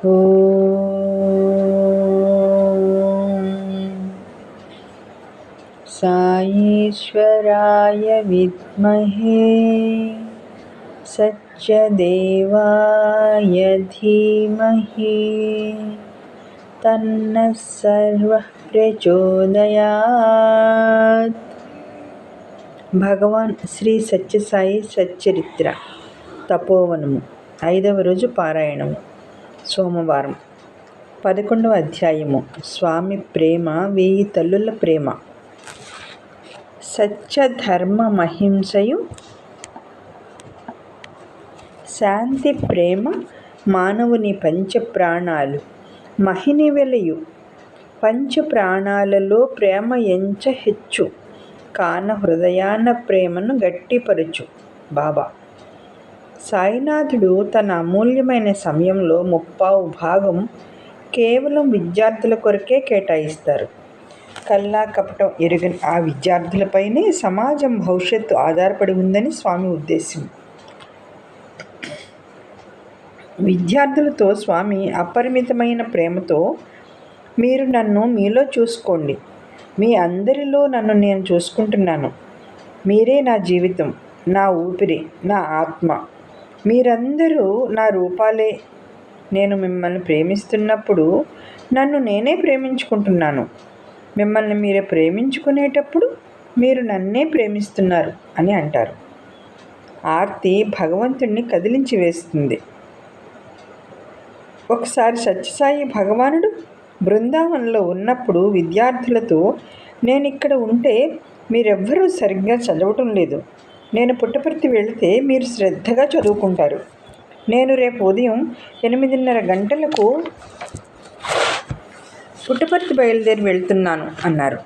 ఓం సాయీశ్వరాయ విద్మహే సత్యదేవాయ ధీమహి తన్నః సర్వః ప్రచోదయాత్. భగవాన్ శ్రీ సత్యసాయి సచ్చరిత్ర తపోవనము 5వ రోజు పారాయణము. సోమవారం. 11వ అధ్యాయము. స్వామి ప్రేమ 1000 తల్లుల ప్రేమ. సత్యధర్మమహింసయు శాంతి ప్రేమ మానవుని పంచప్రాణాలు మహిని వెలయు. పంచప్రాణాలలో ప్రేమ ఎంచ హెచ్చు కాన హృదయాన ప్రేమను గట్టిపరచు. బాబా. సాయినాథుడు తన అమూల్యమైన సమయంలో 50% కేవలం విద్యార్థుల కొరకే కేటాయిస్తారు. కల్లా కపటం ఎరుగని ఆ విద్యార్థులపైనే సమాజం భవిష్యత్తు ఆధారపడి ఉందని స్వామి ఉద్దేశం. విద్యార్థులతో స్వామి అపరిమితమైన ప్రేమతో, మీరు నన్ను మీలో చూసుకోండి, మీ అందరిలో నన్ను నేను చూసుకుంటున్నాను, మీరే నా జీవితం, నా ఊపిరి, నా ఆత్మ, మీరందరూ నా రూపాలే. నేను మిమ్మల్ని ప్రేమిస్తున్నప్పుడు నన్ను నేనే ప్రేమించుకుంటున్నాను, మిమ్మల్ని మీరే ప్రేమించుకునేటప్పుడు మీరు నన్నే ప్రేమిస్తున్నారు అని అంటారు. ఆర్తి భగవంతుణ్ణి కదిలించి వేస్తుంది. ఒకసారి సత్యసాయి భగవానుడు బృందావనంలో ఉన్నప్పుడు విద్యార్థులతో, నేను ఇక్కడ ఉంటే మీరెవ్వరూ సరిగ్గా చదవటం లేదు, నేను పుట్టపర్తి వెళితే మీరు శ్రద్ధగా చదువుకుంటారు, నేను రేపు ఉదయం 8:30 గంటలకు పుట్టపర్తి బయలుదేరి వెళ్తున్నాను అన్నారు.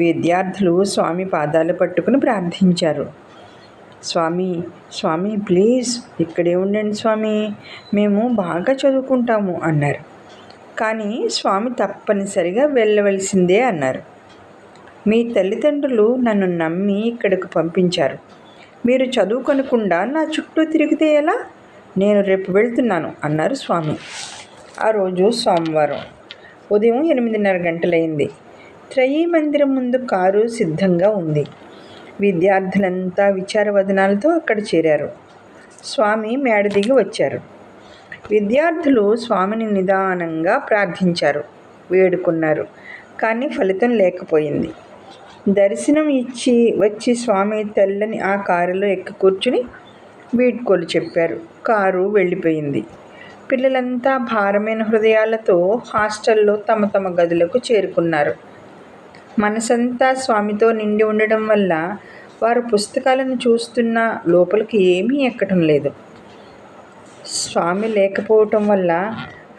విద్యార్థులు స్వామి పాదాలు పట్టుకుని ప్రార్థించారు. స్వామి, స్వామి ప్లీజ్ ఇక్కడే ఉండండి స్వామి, మేము బాగా చదువుకుంటాము అన్నారు. కానీ స్వామి తప్పనిసరిగా వెళ్ళవలసిందే అన్నారు. మీ తల్లిదండ్రులు నన్ను నమ్మి ఇక్కడకు పంపించారు, మీరు చదువుకొనకుండా నా చుట్టూ తిరిగితే ఎలా, నేను రేపు వెళ్తున్నాను అన్నారు స్వామి. ఆ రోజు సోమవారం. ఉదయం 8:30 గంటలైంది. త్రయీ మందిరం ముందు కారు సిద్ధంగా ఉంది. విద్యార్థులంతా విచారవదనాలతో అక్కడ చేరారు. స్వామి మేడ దిగి వచ్చారు. విద్యార్థులు స్వామిని నిదానంగా ప్రార్థించారు, వేడుకున్నారు. కానీ ఫలితం లేకపోయింది. దర్శనం ఇచ్చి వచ్చి స్వామి తెల్లని ఆ కారులో ఎక్కి కూర్చుని వీడ్కోలు చెప్పారు. కారు వెళ్ళిపోయింది. పిల్లలంతా భారమైన హృదయాలతో హాస్టల్లో తమ తమ గదులకు చేరుకున్నారు. మనసంతా స్వామితో నిండి ఉండడం వల్ల వారు పుస్తకాలను చూస్తున్నా లోపలికి ఏమీ ఎక్కటం లేదు. స్వామి లేకపోవటం వల్ల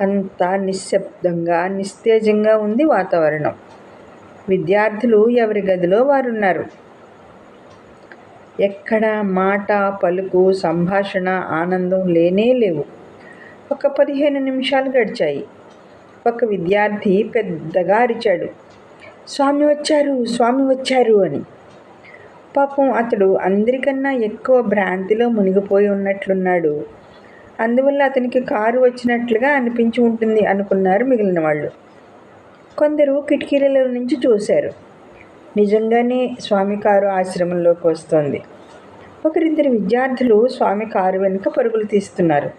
అంతా నిశ్శబ్దంగా నిస్తేజంగా ఉంది వాతావరణం. విద్యార్థులు ఎవరి గదిలో వారున్నారు. ఎక్కడ మాట, పలుకు, సంభాషణ, ఆనందం లేనే లేవు. ఒక 15 నిమిషాలు గడిచాయి. ఒక విద్యార్థి పెద్దగా అరిచాడు, స్వామి వచ్చారు, స్వామి వచ్చారు అని. పాపం అతడు అందరికన్నా ఎక్కువ భ్రాంతిలో మునిగిపోయి ఉన్నట్లున్నాడు. అందువల్ల అతనికి కారు వచ్చినట్లుగా అనిపించి ఉంటుంది అనుకున్నారు మిగిలిన వాళ్ళు. కొందరు కిటికీలలో నుంచి చూశారు. నిజంగానే స్వామి కారు ఆశ్రమంలోకి వస్తోంది. ఒకరిద్దరు విద్యార్థులు స్వామి కారు వెనుక పరుగులు తీస్తున్నారు.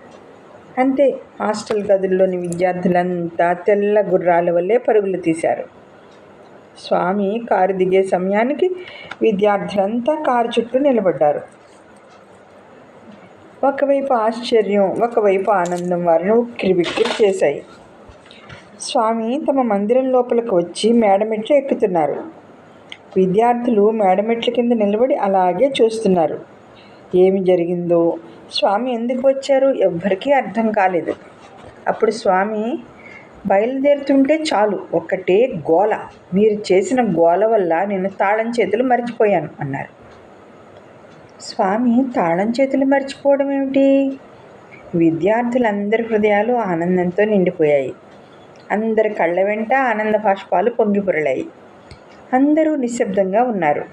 అంతే, హాస్టల్ గదుల్లోని విద్యార్థులంతా తెల్ల గుర్రాల వల్లే పరుగులు తీశారు. స్వామి కారు దిగే సమయానికి విద్యార్థులంతా కారు చుట్టూ నిలబడ్డారు. ఒకవైపు ఆశ్చర్యం, ఒకవైపు ఆనందం వారిని ఉక్కిరిబిక్కిరి చేశాయి. స్వామి తమ మందిరం లోపలికి వచ్చి మేడమెట్లు ఎక్కుతున్నారు. విద్యార్థులు మేడమెట్ల కింద నిలబడి అలాగే చూస్తున్నారు. ఏమి జరిగిందో, స్వామి ఎందుకు వచ్చారో ఎవ్వరికీ అర్థం కాలేదు. అప్పుడు స్వామి, బయలుదేరుతుంటే చాలు ఒక్కటే గోల, మీరు చేసిన గోల వల్ల నేను తాళం చేతులు మర్చిపోయాను అన్నారు. స్వామి తాళం చేతులు మర్చిపోవడం ఏమిటి? విద్యార్థులందరి హృదయాలు ఆనందంతో నిండిపోయాయి. అందరి కళ్ళ వెంట ఆనంద బాష్పాలు పొంగి పొరలాయి. అందరూ నిశ్శబ్దంగా ఉన్నారు.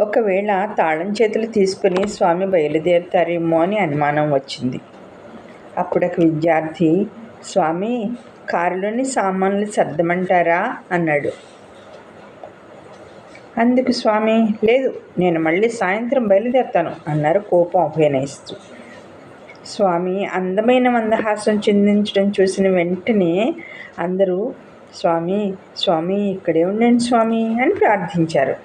ఒకవేళ తాళం చేతులు తీసుకుని స్వామి బయలుదేరుతారేమో అని అనుమానం వచ్చింది. అప్పుడు ఒక విద్యార్థి, స్వామి కారులోని సామాన్లు సర్దమంటారా అన్నాడు. అందుకు స్వామి, లేదు, నేను మళ్ళీ సాయంత్రం బయలుదేరుతాను అన్నారు కోపం అభినయిస్తూ. స్వామి అందమైన మందహాసం చిందించడం చూసిన వెంటనే అందరూ, స్వామి స్వామి ఇక్కడే ఉండండి స్వామి అని ప్రార్థించారు.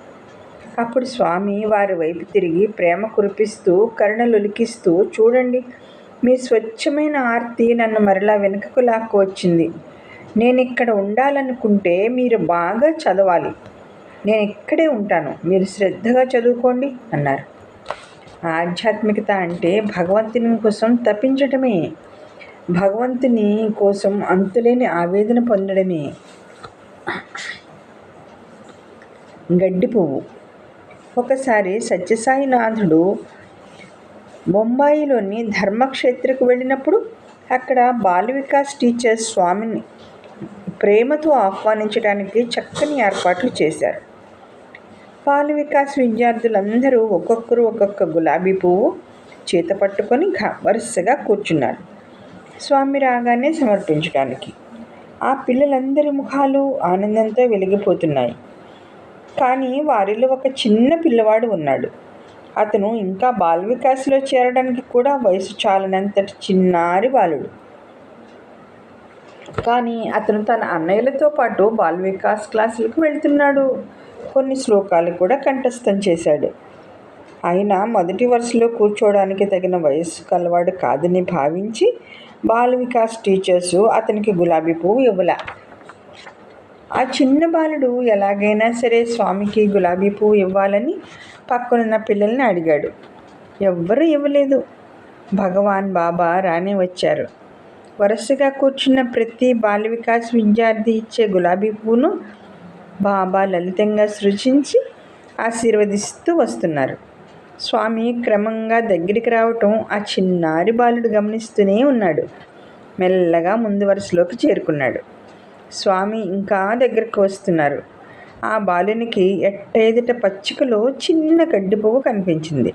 అప్పుడు స్వామి వారి వైపు తిరిగి ప్రేమ కురిపిస్తూ కరుణలొలికిస్తూ, చూడండి, మీ స్వచ్ఛమైన ఆర్తి నన్ను మరలా వెనుకకు లాక్కు వచ్చింది. నేను ఇక్కడ ఉండాలనుకుంటే మీరు బాగా చదవాలి. నేను ఇక్కడే ఉంటాను, మీరు శ్రద్ధగా చదువుకోండి అన్నారు. ఆధ్యాత్మికత అంటే భగవంతుని కోసం తపించటమే, భగవంతుని కోసం అంతులేని ఆవేదన పొందడమే. గడ్డి పువ్వు. ఒకసారి సత్యసాయినాథుడు బొంబాయిలోని ధర్మక్షేత్రకు వెళ్ళినప్పుడు అక్కడ బాల వికాస్ టీచర్స్ స్వామిని ప్రేమతో ఆహ్వానించడానికి చక్కని ఏర్పాట్లు చేశారు. బాల వికాస్ విద్యార్థులందరూ ఒక్కొక్కరు ఒక్కొక్క గులాబీ పువ్వు చేత పట్టుకొని వరుసగా కూర్చున్నారు స్వామి రాగానే సమర్పించడానికి. ఆ పిల్లలందరి ముఖాలు ఆనందంతో వెలిగిపోతున్నాయి. కానీ వారిలో ఒక చిన్న పిల్లవాడు ఉన్నాడు. అతను ఇంకా బాల వికాస్లో చేరడానికి కూడా వయసు చాలనంతటి చిన్నారి బాలుడు. కానీ అతను తన అన్నయ్యలతో పాటు బాల వికాస్ క్లాసులకు వెళ్తున్నాడు. కొన్ని శ్లోకాలు కూడా కంఠస్థం చేశాడు. అయినా మొదటి వరుసలో కూర్చోవడానికి తగిన వయస్సు కలవాడు కాదని భావించి బాల వికాస్ టీచర్సు అతనికి గులాబీ పువ్వు ఇవ్వలా. ఆ చిన్న బాలుడు ఎలాగైనా సరే స్వామికి గులాబీ పువ్వు ఇవ్వాలని పక్కనున్న పిల్లల్ని అడిగాడు. ఎవ్వరూ ఇవ్వలేదు. భగవాన్ బాబా రానే వచ్చారు. వరుసగా కూర్చున్న ప్రతి బాల వికాస్ విద్యార్థి ఇచ్చే గులాబీ పువ్వును బాబా లలితంగా సృజించి ఆశీర్వదిస్తూ వస్తున్నారు. స్వామి క్రమంగా దగ్గరికి రావటం ఆ చిన్నారి బాలుడు గమనిస్తూనే ఉన్నాడు. మెల్లగా ముందు వరుసలోకి చేరుకున్నాడు. స్వామి ఇంకా దగ్గరకు వస్తున్నారు. ఆ బాలునికి ఎట్టేదట పచ్చికలో చిన్న గడ్డి పువ్వు కనిపించింది.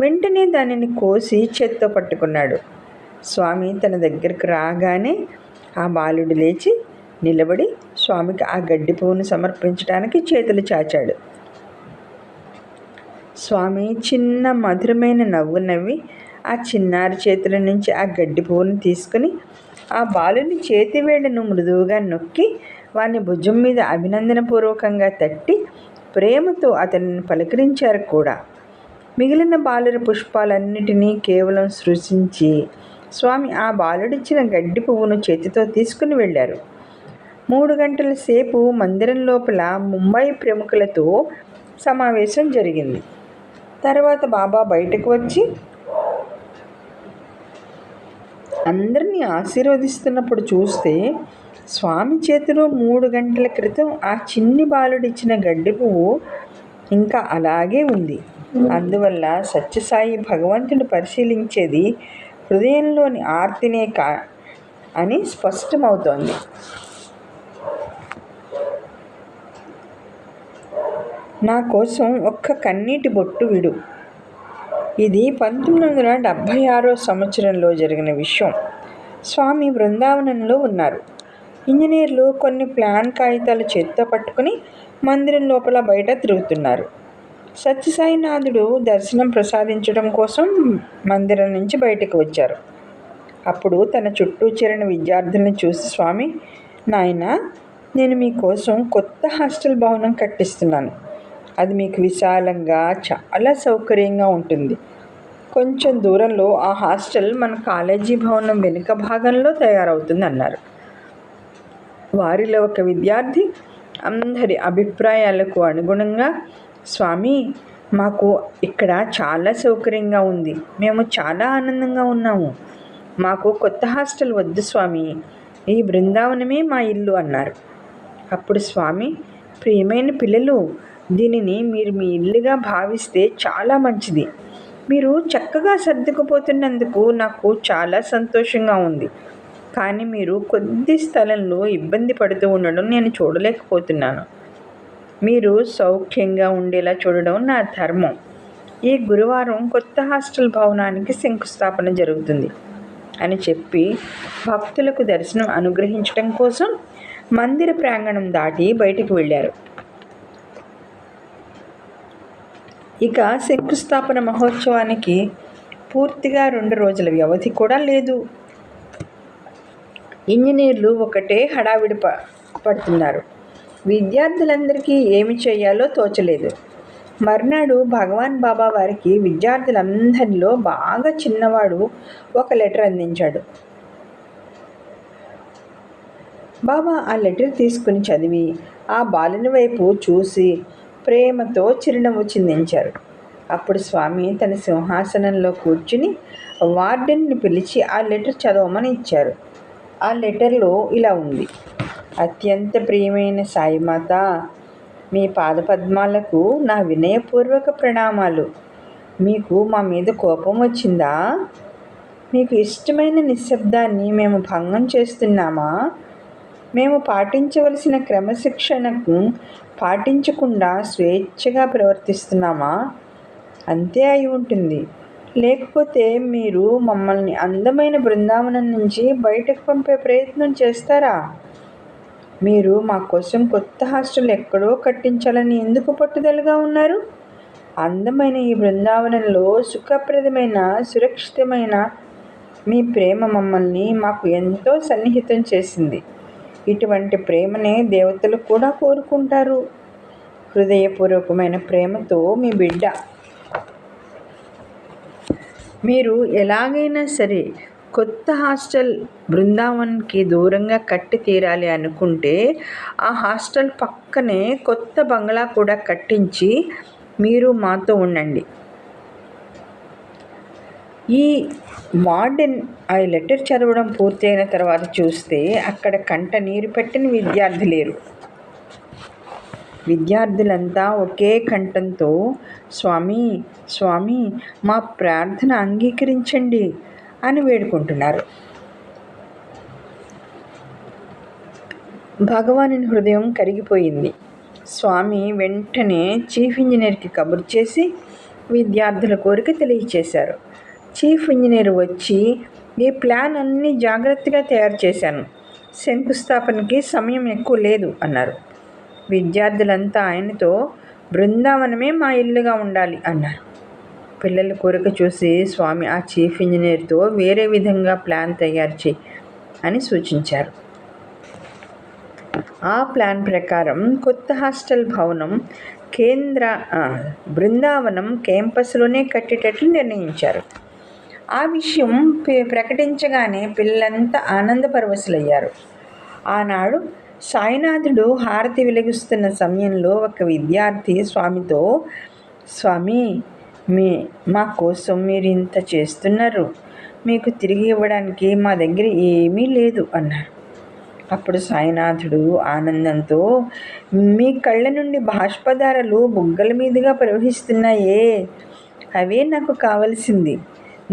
వెంటనే దానిని కోసి చేత్తో పట్టుకున్నాడు. స్వామి తన దగ్గరకు రాగానే ఆ బాలుడు లేచి నిలబడి స్వామికి ఆ గడ్డి పువ్వును సమర్పించడానికి చేతులు చాచాడు. స్వామి చిన్న మధురమైన నవ్వు నవ్వి ఆ చిన్నారి చేతుల నుంచి ఆ గడ్డి పువ్వును తీసుకుని ఆ బాలుని చేతివేళ్లను మృదువుగా నొక్కి వాని భుజం మీద అభినందనపూర్వకంగా తట్టి ప్రేమతో అతనిని పలకరించారు కూడా. మిగిలిన బాలుర పుష్పాలన్నిటినీ కేవలం సృజించి స్వామి ఆ బాలుడిచ్చిన గడ్డి పువ్వును చేతితో తీసుకుని వెళ్ళారు. 3 గంటల సేపు మందిరం లోపల ముంబై ప్రముఖులతో సమావేశం జరిగింది. తర్వాత బాబా బయటకు వచ్చి అందరినీ ఆశీర్వదిస్తున్నప్పుడు చూస్తే స్వామి చేతిలో 3 గంటల క్రితం ఆ చిన్ని బాలుడిచ్చిన గడ్డి పువ్వు ఇంకా అలాగే ఉంది. అందువల్ల సత్యసాయి భగవంతుడు పరిశీలించేది హృదయంలోని ఆర్తినే అని స్పష్టమవుతోంది. నా కోసం ఒక్క కన్నీటి బొట్టు విడు. ఇది 1976 సంవత్సరంలో జరిగిన విషయం. స్వామి బృందావనంలో ఉన్నారు. ఇంజనీర్లు కొన్ని ప్లాన్ కాగితాలు చేత్తో పట్టుకుని మందిరం లోపల బయట తిరుగుతున్నారు. సత్యసాయినాథుడు దర్శనం ప్రసాదించడం కోసం మందిరం నుంచి బయటకు వచ్చారు. అప్పుడు తన చుట్టూ చేరిన విద్యార్థులను చూసి స్వామి, నాయనా, నేను మీకోసం కొత్త హాస్టల్ భవనం కట్టిస్తున్నాను. అది మీకు విశాలంగా చాలా సౌకర్యంగా ఉంటుంది. కొంచెం దూరంలో ఆ హాస్టల్ మన కాలేజీ భవనం వెనుక భాగంలో తయారవుతుంది అన్నారు. వారిలో ఒక విద్యార్థి అందరి అభిప్రాయాలకు అనుగుణంగా, స్వామి, మాకు ఇక్కడ చాలా సౌకర్యంగా ఉంది, మేము చాలా ఆనందంగా ఉన్నాము, మాకు కొత్త హాస్టల్ వద్దు స్వామి, ఈ బృందావనమే మా ఇల్లు అన్నారు. అప్పుడు స్వామి, ప్రియమైన పిల్లలు, దీనిని మీరు మీ ఇల్లుగా భావిస్తే చాలా మంచిది. మీరు చక్కగా సర్దుకుపోతున్నందుకు నాకు చాలా సంతోషంగా ఉంది. కానీ మీరు కొద్ది స్థలంలో ఇబ్బంది పడుతూ ఉండడం నేను చూడలేకపోతున్నాను. మీరు సౌఖ్యంగా ఉండేలా చూడడం నా ధర్మం. ఈ గురువారం కొత్త హాస్టల్ భవనానికి శంకుస్థాపన జరుగుతుంది. అని చెప్పి భక్తులకు దర్శనం అనుగ్రహించడం కోసం మందిర ప్రాంగణం దాటి బయటికి వెళ్ళారు. ఇక శంకుస్థాపన మహోత్సవానికి పూర్తిగా 2 రోజుల వ్యవధి కూడా లేదు. ఇంజనీర్లు ఒకటే హడావిడి పడుతున్నారు. విద్యార్థులందరికీ ఏమి చేయాలో తోచలేదు. మర్నాడు భగవాన్ బాబా వారికి విద్యార్థులందరిలో బాగా చిన్నవాడు ఒక లెటర్ అందించాడు. బాబా ఆ లెటర్ తీసుకుని చదివి ఆ బాలుని వైపు చూసి ప్రేమతో చిరునవ్వు చిందించారు. అప్పుడు స్వామి తన సింహాసనంలో కూర్చుని వార్డెన్ని పిలిచి ఆ లెటర్ చదవమని ఇచ్చారు. ఆ లెటర్లో ఇలా ఉంది: అత్యంత ప్రియమైన సాయిమాత, మీ పాదపద్మాలకు నా వినయపూర్వక ప్రణామాలు. మీకు మా మీద కోపం వచ్చిందా? మీకు ఇష్టమైన నిశ్శబ్దాన్ని మేము భంగం చేస్తున్నామా? మేము పాటించవలసిన క్రమశిక్షణకు పాటించకుండా స్వేచ్ఛగా ప్రవర్తిస్తున్నామా? అంతే అయి ఉంటుంది. లేకపోతే మీరు మమ్మల్ని అందమైన బృందావనం నుంచి బయటకు పంపే ప్రయత్నం చేస్తారా? మీరు మా కోసం కొత్త హాస్టల్ ఎక్కడో కట్టించాలని ఎందుకు పట్టుదలగా ఉన్నారు? అందమైన ఈ బృందావనంలో సుఖప్రదమైన, సురక్షితమైన మీ ప్రేమ మమ్మల్ని మాకు ఎంతో సన్నిహితం చేసింది. ఇటువంటి ప్రేమనే దేవతలు కూడా కోరుకుంటారు. హృదయపూర్వకమైన ప్రేమతో మీ బిడ్డ. మీరు ఎలాగైనా సరే కొత్త హాస్టల్ బృందావన్కి దూరంగా కట్టి తీరాలి అనుకుంటే ఆ హాస్టల్ పక్కనే కొత్త బంగ్లా కూడా కట్టించి మీరు మాతో ఉండండి. ఈ వార్డెన్ ఆ లెటర్ చదవడం పూర్తయిన తర్వాత చూస్తే అక్కడ కంట నీరు పెట్టిన విద్యార్థి లేరు. విద్యార్థులంతా ఒకే కంఠంతో స్వామి, స్వామి, మా ప్రార్థన అంగీకరించండి అని వేడుకుంటున్నారు. భగవానుని హృదయం కరిగిపోయింది. స్వామి వెంటనే చీఫ్ ఇంజనీర్కి కబురు చేసి విద్యార్థుల కోరిక తెలియచేశారు. చీఫ్ ఇంజనీర్ వచ్చి ఈ ప్లాన్ అన్నీ జాగ్రత్తగా తయారు చేశాను. శంకుస్థాపనకి సమయం ఎక్కువ లేదు అన్నారు. విద్యార్థులంతా ఆయనతో బృందావనమే మా ఇల్లుగా ఉండాలి అన్నారు. పిల్లల కోరిక చూసి స్వామి ఆ చీఫ్ ఇంజనీర్తో వేరే విధంగా ప్లాన్ తయారు చేయి అని సూచించారు. ఆ ప్లాన్ ప్రకారం కొత్త హాస్టల్ భవనం బృందావనం క్యాంపస్లోనే కట్టేటట్లు నిర్ణయించారు. ఆ విషయం ప్రకటించగానే పిల్లలంతా ఆనందపరవశులయ్యారు. ఆనాడు సాయినాథుడు హారతి వెలిగిస్తున్న సమయంలో ఒక విద్యార్థి స్వామితో, స్వామి, మా కోసం మీరు ఇంత చేస్తున్నారు, మీకు తిరిగి ఇవ్వడానికి మా దగ్గర ఏమీ లేదు అన్నారు. అప్పుడు సాయినాథుడు ఆనందంతో, మీ కళ్ళ నుండి బాష్పధారలు బుగ్గల మీదుగా ప్రవహిస్తున్నాయే, అవే నాకు కావలసింది.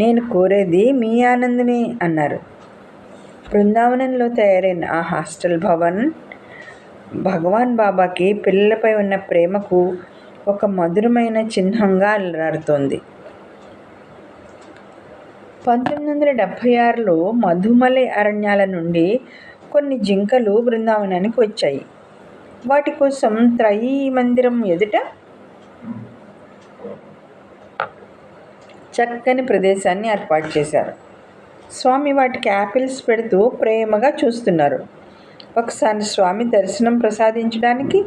నేను కోరేది మీ ఆనందమే అన్నారు. బృందావనంలో తయారైన ఆ హాస్టల్ భగవాన్ బాబాకి పిల్లలపై ఉన్న ప్రేమకు ఒక మధురమైన చిహ్నంగా అలరారుతోంది. 1976లో మధుమలై అరణ్యాల నుండి కొన్ని జింకలు బృందావనానికి వచ్చాయి. వాటి కోసం త్రయీ మందిరం ఎదుట చక్కని ప్రదేశాన్ని ఏర్పాటు చేశారు. స్వామి వాటికి యాపిల్స్ పెడుతూ ప్రేమగా చూస్తున్నారు. ఒకసారి స్వామి దర్శనం ప్రసాదించడానికి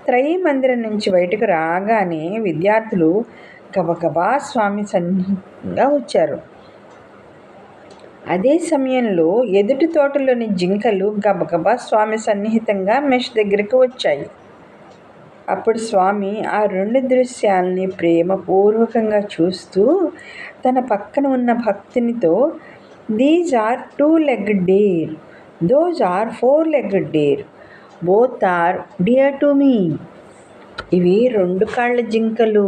త్రయీ మందిరం నుంచి బయటకు రాగానే విద్యార్థులు గబగబా స్వామి సన్నిహితంగా వచ్చారు. అదే సమయంలో ఎదుటి తోటలోని జింకలు గబగబా స్వామి సన్నిహితంగా మెష్ దగ్గరికి వచ్చాయి. అప్పుడు స్వామి ఆ 2 దృశ్యాల్ని ప్రేమపూర్వకంగా చూస్తూ తన పక్కన ఉన్న భక్తునితో, these are 2-legged deer, those are 4-legged deer, both are dear to me. ఇవి 2 కాళ్ళ జింకలు,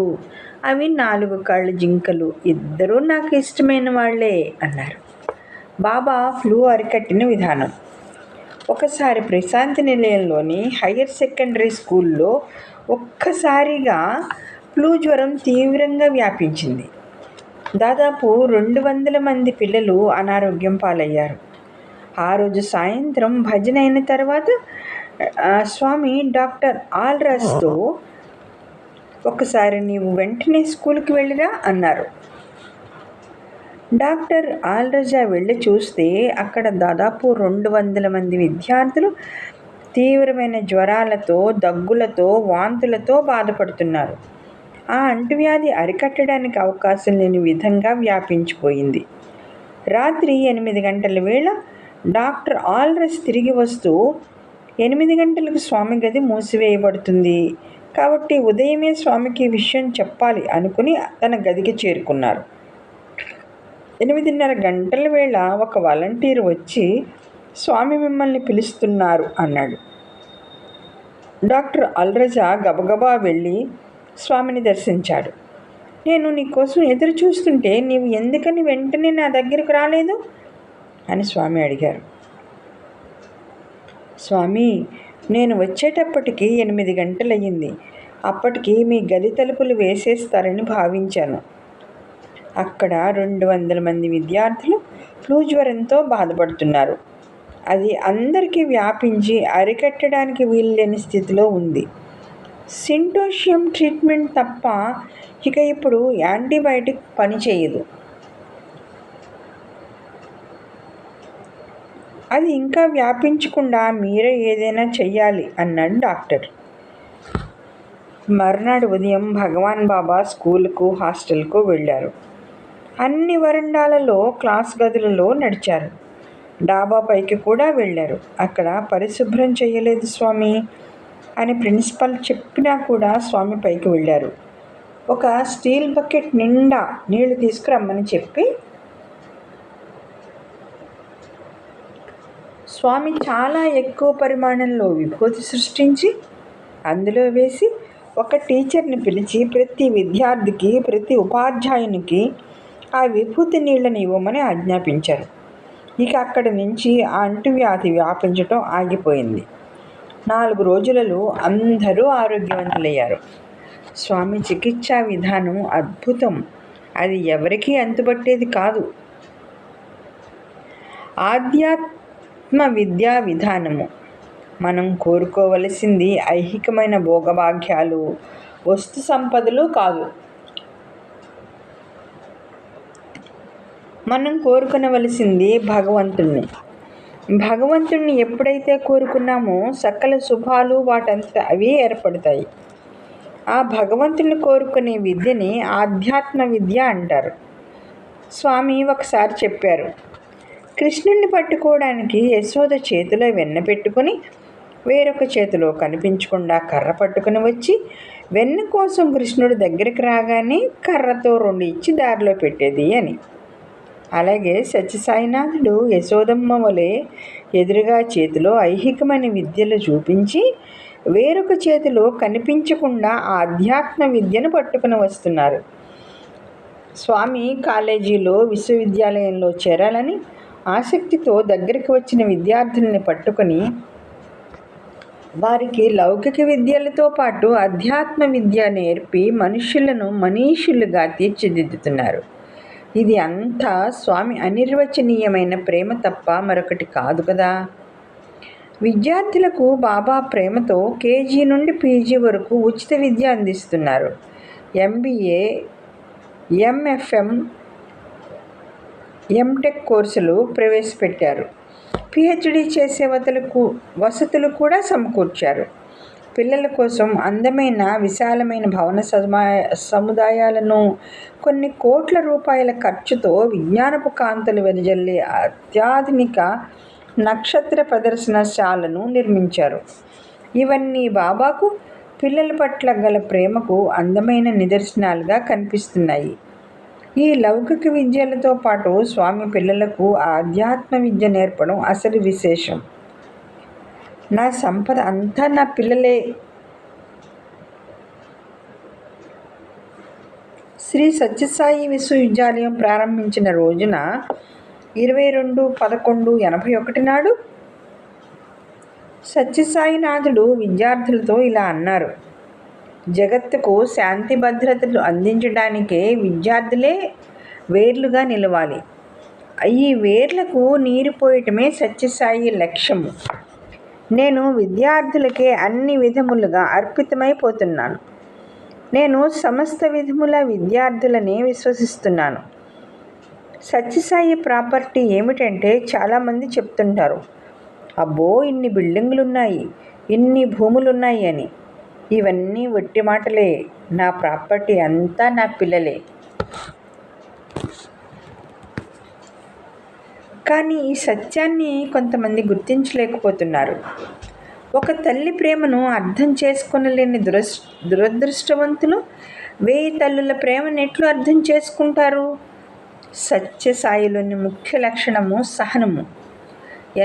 అవి 4 కాళ్ళ జింకలు, ఇద్దరూ నాకు ఇష్టమైన వాళ్లే అన్నారు. బాబా ఫ్లూ అరికట్టిన విధానం. ఒకసారి ప్రశాంతి నిలయంలోని హయ్యర్ సెకండరీ స్కూల్లో ఒక్కసారిగా ఫ్లూ జ్వరం తీవ్రంగా వ్యాపించింది. దాదాపు 200 మంది పిల్లలు అనారోగ్యం పాలయ్యారు. ఆ రోజు సాయంత్రం భజన అయిన తర్వాత స్వామి డాక్టర్ ఆల్రస్తో, "ఒకసారి నీవు వెంటనే స్కూల్కి వెళ్ళిరా" అన్నారు. డాక్టర్ ఆల్రజా వెళ్ళి చూస్తే అక్కడ దాదాపు 200 మంది విద్యార్థులు తీవ్రమైన జ్వరాలతో, దగ్గులతో, వాంతులతో బాధపడుతున్నారు. ఆ అంటువ్యాధి అరికట్టడానికి అవకాశం లేని విధంగా వ్యాపించిపోయింది. రాత్రి 8 గంటల వేళ డాక్టర్ ఆల్రస్ తిరిగి వస్తూ, 8 గంటలకు స్వామి గది మూసివేయబడుతుంది కాబట్టి ఉదయమే స్వామికి ఈ విషయం చెప్పాలి అనుకుని తన గదికి చేరుకున్నారు. 8:30 గంటల వేళ ఒక వాలంటీర్ వచ్చి, "స్వామి మిమ్మల్ని పిలుస్తున్నారు" అన్నాడు. డాక్టర్ ఆల్రజా గబగబా వెళ్ళి స్వామిని దర్శించాడు. "నేను నీకోసం ఎదురు చూస్తుంటే నీవు ఎందుకని వెంటనే నా దగ్గరకు రాలేదు?" అని స్వామి అడిగారు. "స్వామి, నేను వచ్చేటప్పటికి 8 గంటలయ్యింది. అప్పటికి మీ గది తలుపులు వేసేస్తారని భావించాను. అక్కడ 200 మంది విద్యార్థులు ఫ్లూ జ్వరంతో బాధపడుతున్నారు. అది అందరికీ వ్యాపించి అరికట్టడానికి వీల్లేని స్థితిలో ఉంది. సింటోషియం ట్రీట్మెంట్ తప్ప ఇక ఇప్పుడు యాంటీబయాటిక్ పనిచేయదు. అది ఇంకా వ్యాపించకుండా మీరే ఏదైనా చెయ్యాలి" అన్నాడు డాక్టర్. మర్నాడు ఉదయం భగవాన్ బాబా స్కూలుకు, హాస్టల్కు వెళ్ళారు. అన్ని వరండాలలో, క్లాస్ గదులలో నడిచారు. డాబా పైకి కూడా వెళ్ళారు. అక్కడ "పరిశుభ్రం చేయలేదు స్వామి" అని ప్రిన్సిపల్ చెప్పినా కూడా స్వామి పైకి వెళ్ళారు. ఒక స్టీల్ బకెట్ నిండా నీళ్లు తీసుకురమ్మని చెప్పి స్వామి చాలా ఎక్కువ పరిమాణంలో విభూతి సృష్టించి అందులో వేసి ఒక టీచర్ని పిలిచి ప్రతి విద్యార్థికి, ప్రతి ఉపాధ్యాయునికి ఆ విభూతి నీళ్లను ఇవ్వమని ఆజ్ఞాపించారు. ఇక అక్కడి నుంచి ఆ అంటువ్యాధి వ్యాపించటం ఆగిపోయింది. 4 రోజులలో అందరూ ఆరోగ్యవంతులయ్యారు. స్వామి చికిత్సా విధానం అద్భుతం. అది ఎవరికీ అంతుబట్టేది కాదు. ఆధ్యాత్మ విద్యా విధానము. మనం కోరుకోవలసింది ఐహికమైన భోగభాగ్యాలు, వస్తు సంపదలు కాదు. మనం కోరుకునవలసింది భగవంతుణ్ణి. భగవంతుణ్ణి ఎప్పుడైతే కోరుకున్నామో సకల శుభాలు వాటంతట అవే ఏర్పడతాయి. ఆ భగవంతుని కోరుకునే విద్యని ఆధ్యాత్మ విద్య అంటారు. స్వామి ఒకసారి చెప్పారు, కృష్ణుణ్ణి పట్టుకోవడానికి యశోద చేతిలో వెన్న పెట్టుకుని, వేరొక చేతిలో కనిపించకుండా కర్ర పట్టుకుని వచ్చి, వెన్న కోసం కృష్ణుడి దగ్గరికి రాగానే కర్రతో 2 ఇచ్చి దారిలో పెట్టేది అని. అలాగే సత్యసాయినాథుడు యశోదమ్మ వలె ఎదురుగా చేతిలో ఐహికమైన విద్యలు చూపించి, వేరొక చేతిలో కనిపించకుండా ఆధ్యాత్మ విద్యను పట్టుకుని వస్తున్నారు. స్వామి కాలేజీలో, విశ్వవిద్యాలయంలో చేరాలని ఆసక్తితో దగ్గరికి వచ్చిన విద్యార్థుల్ని పట్టుకొని వారికి లౌకిక విద్యలతో పాటు అధ్యాత్మ విద్య నేర్పి మనుషులను మనీషులుగా తీర్చిదిద్దుతున్నారు. ఇది అంతా స్వామి అనిర్వచనీయమైన ప్రేమ తప్ప మరొకటి కాదు కదా. విద్యార్థులకు బాబా ప్రేమతో కేజీ నుండి పీజీ వరకు ఉచిత విద్య అందిస్తున్నారు. MBA, MFM, MTech కోర్సులు ప్రవేశపెట్టారు. PhD చేసే వసతులు కూడా సమకూర్చారు. పిల్లల కోసం అందమైన విశాలమైన భవన సముదాయాలను, కొన్ని కోట్ల రూపాయల ఖర్చుతో విజ్ఞానపు కాంతులు వెదజల్లే అత్యాధునిక నక్షత్ర ప్రదర్శనశాలను నిర్మించారు. ఇవన్నీ బాబాకు పిల్లల పట్ల గల ప్రేమకు అందమైన నిదర్శనాలుగా కనిపిస్తున్నాయి. ఈ లౌకిక విద్యలతో పాటు స్వామి పిల్లలకు ఆధ్యాత్మ విద్య నేర్పడం అసలు విశేషం. నా సంపద అంతా నా పిల్లలే. శ్రీ సత్యసాయి విశ్వవిద్యాలయం ప్రారంభించిన రోజున 22/11/81 నాడు సత్యసాయినాథుడు విద్యార్థులతో ఇలా అన్నారు, జగత్తుకు శాంతి భద్రతలు అందించడానికే విద్యార్థులే వేర్లుగా నిలవాలి. ఈ వేర్లకు నీరు పోయటమే సత్యసాయి లక్ష్యము. నేను విద్యార్థులకే అన్ని విధములుగా అర్పితమైపోతున్నాను. నేను సమస్త విధముల విద్యార్థులనే విశ్వసిస్తున్నాను. సత్యసాయి ప్రాపర్టీ ఏమిటంటే చాలామంది చెప్తుంటారు, అబ్బో ఇన్ని బిల్డింగులున్నాయి, ఇన్ని భూములున్నాయి అని. ఇవన్నీ వట్టి మాటలే. నా ప్రాపర్టీ అంతా నా పిల్లలే. కానీ ఈ సత్యాన్ని కొంతమంది గుర్తించలేకపోతున్నారు. ఒక తల్లి ప్రేమను అర్థం చేసుకొనలేని దురదృష్టవంతులు 1000 తల్లుల ప్రేమను ఎట్లు అర్థం చేసుకుంటారు? సత్యసాయిలోని ముఖ్య లక్షణము సహనము.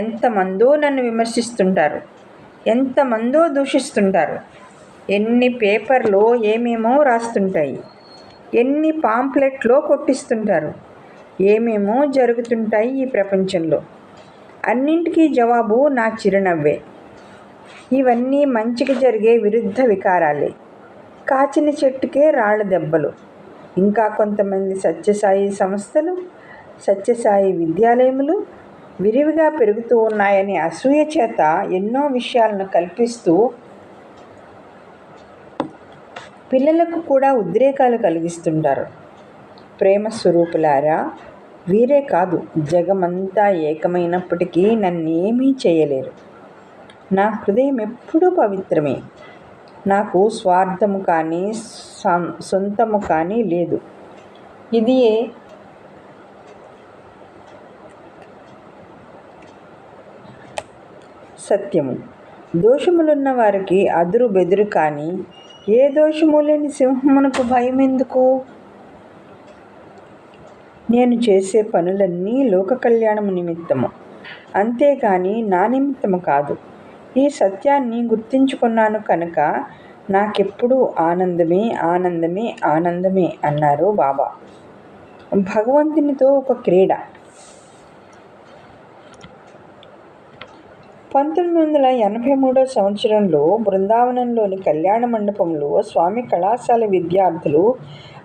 ఎంతమందో నన్ను విమర్శిస్తుంటారు, ఎంతమందో దూషిస్తుంటారు. ఎన్ని పేపర్లో ఏమేమో రాస్తుంటాయి, ఎన్ని పాంప్లెట్లో కొట్టిస్తుంటారు. ఏమేమో జరుగుతుంటాయి ఈ ప్రపంచంలో. అన్నింటికీ జవాబు నా చిరునవ్వే. ఇవన్నీ మంచికి జరిగే విరుద్ధ వికారాలే. కాచిన చెట్టుకే రాళ్ళ దెబ్బలు. ఇంకా కొంతమంది సత్యసాయి సంస్థలు, సత్యసాయి విద్యాలయములు విరివిగా పెరుగుతూ ఉన్నాయని అసూయ చేత ఎన్నో విషయాలను కల్పిస్తూ పిల్లలకు కూడా ఉద్రేకాలు కలిగిస్తుంటారు. ప్రేమ స్వరూపులారా, వీరే కాదు, జగమంతా ఏకమైనప్పటికీ నన్నేమీ చేయలేరు. నా హృదయం ఎప్పుడూ పవిత్రమే. నాకు స్వార్థము కానీ సొంతము కానీ లేదు. ఇదియే సత్యము. దోషములున్న వారికి అదురు బెదురు కానీ ఏ దోషము లేని సింహమునకు భయం ఎందుకు? నేను చేసే పనులన్నీ లోక కళ్యాణము నిమిత్తము, అంతేగాని నా నిమిత్తము కాదు. ఈ సత్యాన్ని గుర్తించుకున్నాను కనుక నాకెప్పుడు ఆనందమే ఆనందమే ఆనందమే అన్నారు బాబా. భగవంతునితో ఒక క్రీడ. 1983 సంవత్సరంలో బృందావనంలోని కళ్యాణ మండపంలో స్వామి కళాశాల విద్యార్థులు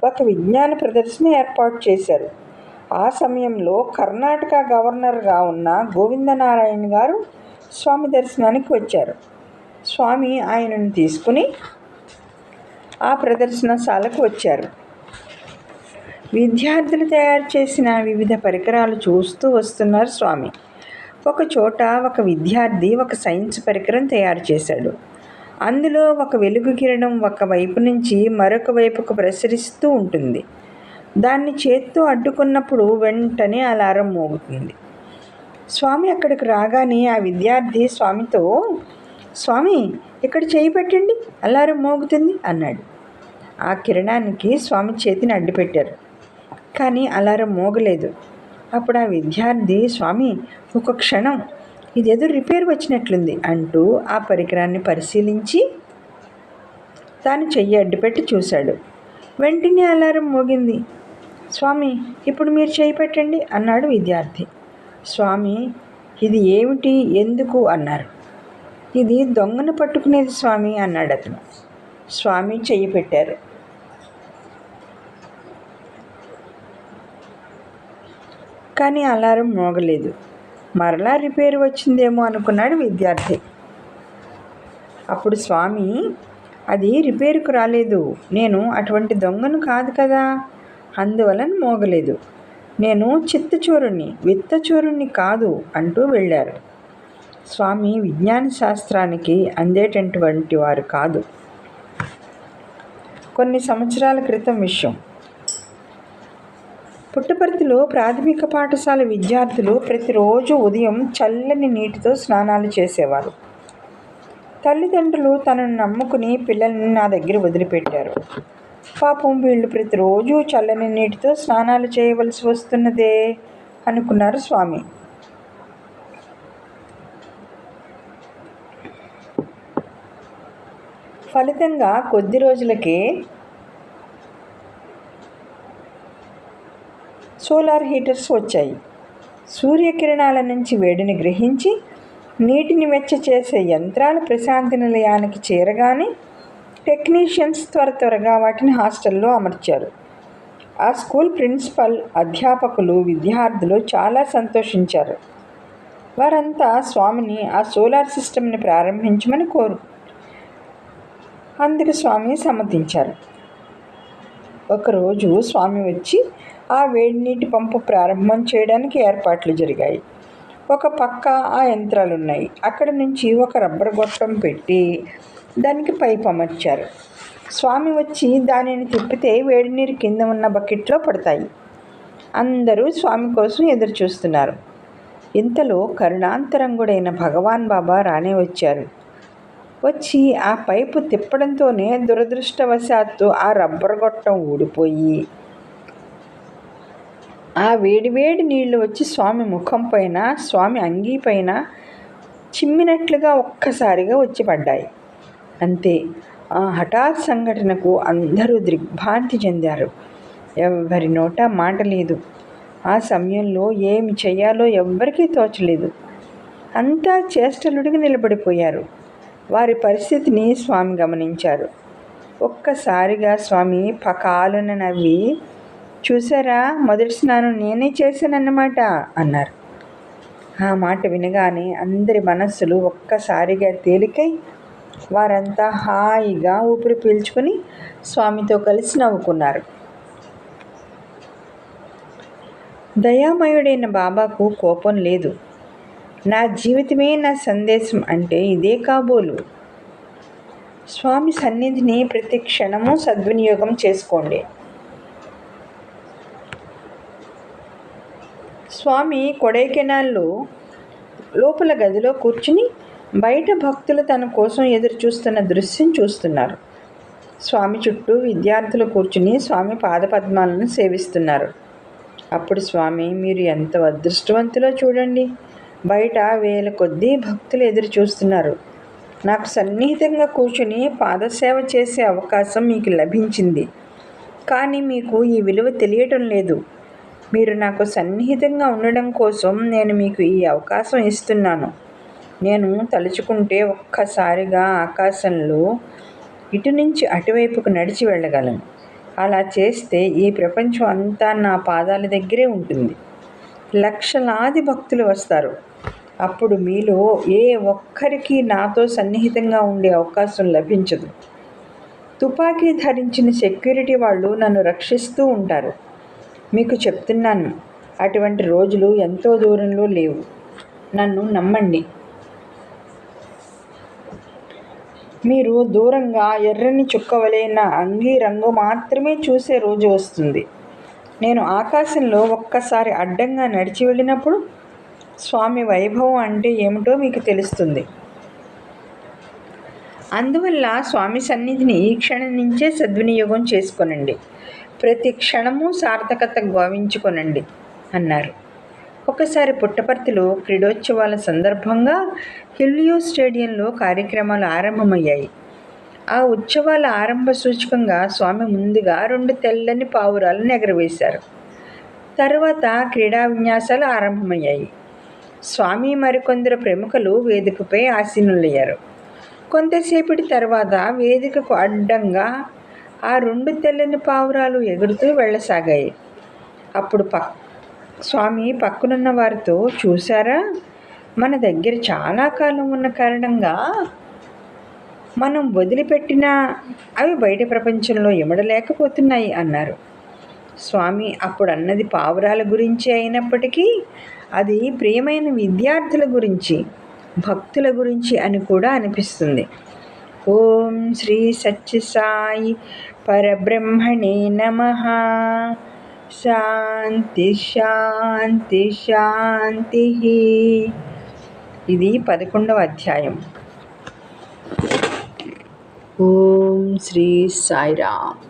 ఒక విజ్ఞాన ప్రదర్శన ఏర్పాటు చేశారు. ఆ సమయంలో కర్ణాటక గవర్నర్గా ఉన్న గోవిందనారాయణ గారు స్వామి దర్శనానికి వచ్చారు. స్వామి ఆయనను తీసుకుని ఆ ప్రదర్శనశాలకు వచ్చారు. విద్యార్థులు తయారు చేసిన వివిధ పరికరాలు చూస్తూ వస్తున్నారు స్వామి. ఒక చోట ఒక విద్యార్థి ఒక సైన్స్ పరికరం తయారు చేశాడు. అందులో ఒక వెలుగు కిరణం ఒక వైపు నుంచి మరొక వైపుకు ప్రసరిస్తూ ఉంటుంది. దాన్ని చేత్తో అడ్డుకున్నప్పుడు వెంటనే అలారం మోగుతుంది. స్వామి అక్కడికి రాగానే ఆ విద్యార్థి స్వామితో, స్వామి ఇక్కడ చేయి పెట్టండి, అలారం మోగుతుంది అన్నాడు. ఆ కిరణానికి స్వామి చేతిని అడ్డుపెట్టారు, కానీ అలారం మోగలేదు. అప్పుడు ఆ విద్యార్థి, స్వామి ఒక క్షణం, ఇదేదో రిపేర్ వచ్చినట్లుంది అంటూ ఆ పరికరాన్ని పరిశీలించి తాను చెయ్యి అడ్డుపెట్టి చూశాడు. వెంటనే అలారం మోగింది. స్వామి ఇప్పుడు మీరు చేయి పెట్టండి అన్నాడు విద్యార్థి. స్వామి ఇది ఏమిటి, ఎందుకు అన్నారు. ఇది దొంగను పట్టుకునేది స్వామి అన్నాడు అతను. స్వామి చెయ్యి పెట్టారు. కానీ అలారం మోగలేదు. మరలా రిపేర్ వచ్చిందేమో అనుకున్నాడు విద్యార్థి. అప్పుడు స్వామి, అది రిపేరుకు రాలేదు, నేను అటువంటి దొంగను కాదు కదా, అందువలన మోగలేదు. నేను చిత్తచోరుణ్ణి, విత్తచోరుణ్ణి కాదు అంటూ వెళ్ళారు. స్వామి విజ్ఞాన శాస్త్రానికి అందేటటువంటి వారు కాదు. కొన్ని సంవత్సరాల క్రితం విషయం. పుట్టపర్తిలో ప్రాథమిక పాఠశాల విద్యార్థులు ప్రతిరోజు ఉదయం చల్లని నీటితో స్నానాలు చేసేవారు. తల్లిదండ్రులు తనను నమ్ముకుని పిల్లల్ని నా దగ్గర వదిలిపెట్టారు. పాపం వీళ్ళు ప్రతిరోజు చల్లని నీటితో స్నానాలు చేయవలసి వస్తున్నదే అనుకున్నారు స్వామి. ఫలితంగా కొద్ది రోజులకే సోలార్ హీటర్స్ వచ్చాయి. సూర్యకిరణాల నుంచి వేడిని గ్రహించి నీటిని వెచ్చ చేసే యంత్రాలు ప్రశాంతి నిలయానికి చేరగానే టెక్నీషియన్స్ త్వరగా వాటిని హాస్టల్లో అమర్చారు. ఆ స్కూల్ ప్రిన్సిపల్, అధ్యాపకులు, విద్యార్థులు చాలా సంతోషించారు. వారంతా స్వామిని ఆ సోలార్ సిస్టమ్ని ప్రారంభించమని అందుకు స్వామి సమ్మతించారు. ఒకరోజు స్వామి వచ్చి ఆ వేడి నీటి పంపు ప్రారంభం చేయడానికి ఏర్పాట్లు జరిగాయి. ఒక పక్క ఆ యంత్రాలున్నాయి. అక్కడి నుంచి ఒక రబ్బర్ గొట్టం పెట్టి దానికి పైప్ అమర్చారు. స్వామి వచ్చి దానిని తిప్పితే వేడి నీరు కింద ఉన్న బకెట్లో పడతాయి. అందరూ స్వామి కోసం ఎదురు చూస్తున్నారు. ఇంతలో కరుణాంతరంగుడైన భగవాన్ బాబా రానే వచ్చారు. వచ్చి ఆ పైపు తిప్పడంతోనే దురదృష్టవశాత్తు ఆ రబ్బర్ గొట్టం ఊడిపోయి ఆ వేడివేడి నీళ్లు వచ్చి స్వామి ముఖం పైన, స్వామి అంగీ పైన చిమ్మినట్లుగా ఒక్కసారిగా వచ్చి పడ్డాయి. అంతే. ఆ హఠాత్ సంఘటనకు అందరూ దిగ్భ్రాంతి చెందారు. ఎవరి నోట మాట లేదు. ఆ సమయంలో ఏమి చెయ్యాలో ఎవ్వరికీ తోచలేదు. అంతా చేష్టలుడిగి నిలబడిపోయారు. వారి పరిస్థితిని స్వామి గమనించారు. ఒక్కసారిగా స్వామి పకాలున నవ్వి, చూసారా, మొదటి స్నానం నేనే చేశానన్నమాట అన్నారు. ఆ మాట వినగానే అందరి మనస్సులు ఒక్కసారిగా తేలికై వారంతా హాయిగా ఊపిరి పీల్చుకొని స్వామితో కలిసి నవ్వుకున్నారు. దయామయుడైన బాబాకు కోపం లేదు. నా జీవితమే నా సందేశం అంటే ఇదే కాబోలు. స్వామి సన్నిధిని ప్రతి క్షణము సద్వినియోగం చేసుకోండి. స్వామి కొడైకెనాల్లో లోపల గదిలో కూర్చుని బయట భక్తులు తన కోసం ఎదురు చూస్తున్న దృశ్యం చూస్తున్నారు. స్వామి చుట్టూ విద్యార్థులు కూర్చుని స్వామి పాదపద్మాలను సేవిస్తున్నారు. అప్పుడు స్వామి, మీరు ఎంత అదృష్టవంతులో చూడండి, బయట వేల కొద్దీ భక్తులు ఎదురు చూస్తున్నారు. నాకు సన్నిహితంగా కూర్చుని పాదసేవ చేసే అవకాశం మీకు లభించింది. కానీ మీకు ఈ విలువ తెలియటం లేదు. మీరు నాకు సన్నిహితంగా ఉండడం కోసం నేను మీకు ఈ అవకాశం ఇస్తున్నాను. నేను తలుచుకుంటే ఒక్కసారిగా ఆకాశంలో ఇటు నుంచి అటువైపుకు నడిచి వెళ్ళగలను. అలా చేస్తే ఈ ప్రపంచం అంతా నా పాదాల దగ్గరే ఉంటుంది. లక్షలాది భక్తులు వస్తారు. అప్పుడు మీలో ఏ ఒక్కరికి నాతో సన్నిహితంగా ఉండే అవకాశం లభించదు. తుపాకీ ధరించిన సెక్యూరిటీ వాళ్ళు నన్ను రక్షిస్తూ ఉంటారు. మీకు చెప్తున్నాను, అటువంటి రోజులు ఎంతో దూరంలో లేవు. నన్ను నమ్మండి. మీరు దూరంగా ఎర్రని చుక్కవలే నా అంగీ రంగు మాత్రమే చూసే రోజు వస్తుంది. నేను ఆకాశంలో ఒక్కసారి అడ్డంగా నడిచి వెళ్ళినప్పుడు స్వామి వైభవం అంటే ఏమిటో మీకు తెలుస్తుంది. అందువల్ల స్వామి సన్నిధిని ఈ క్షణం నుంచే సద్వినియోగం చేసుకొనండి. ప్రతి క్షణము సార్థకత భావించుకొనండి అన్నారు. ఒకసారి పుట్టపర్తిలో క్రీడోత్సవాల సందర్భంగా హిల్యూ స్టేడియంలో కార్యక్రమాలు ఆరంభమయ్యాయి. ఆ ఉత్సవాల ఆరంభ సూచకంగా స్వామి ముందుగా 2 తెల్లని పావురాలను ఎగరవేశారు. తర్వాత క్రీడా విన్యాసాలు ఆరంభమయ్యాయి. స్వామి మరికొందరు ప్రముఖులు వేదికపై ఆసీనులయ్యారు. కొంతసేపటి తర్వాత వేదికకు అడ్డంగా ఆ 2 తెల్లని పావురాలు ఎగురుతూ వెళ్ళసాగాయి. అప్పుడు స్వామి పక్కనున్న వారితో, చూసారా, మన దగ్గర చాలా కాలం ఉన్న కారణంగా మనం వదిలిపెట్టినా అవి బయట ప్రపంచంలో ఇమడలేకపోతున్నాయి అన్నారు. స్వామి అప్పుడు అన్నది పావురాల గురించి అయినప్పటికీ అది ప్రియమైన విద్యార్థుల గురించి, భక్తుల గురించి అని కూడా అనిపిస్తుంది. ఓం శ్రీ సత్య సాయి పరబ్రహ్మణే నమః. శాంతి శాంతి శాంతి. ఇది 11వ అధ్యాయం. ఓం శ్రీ సాయిరామ్.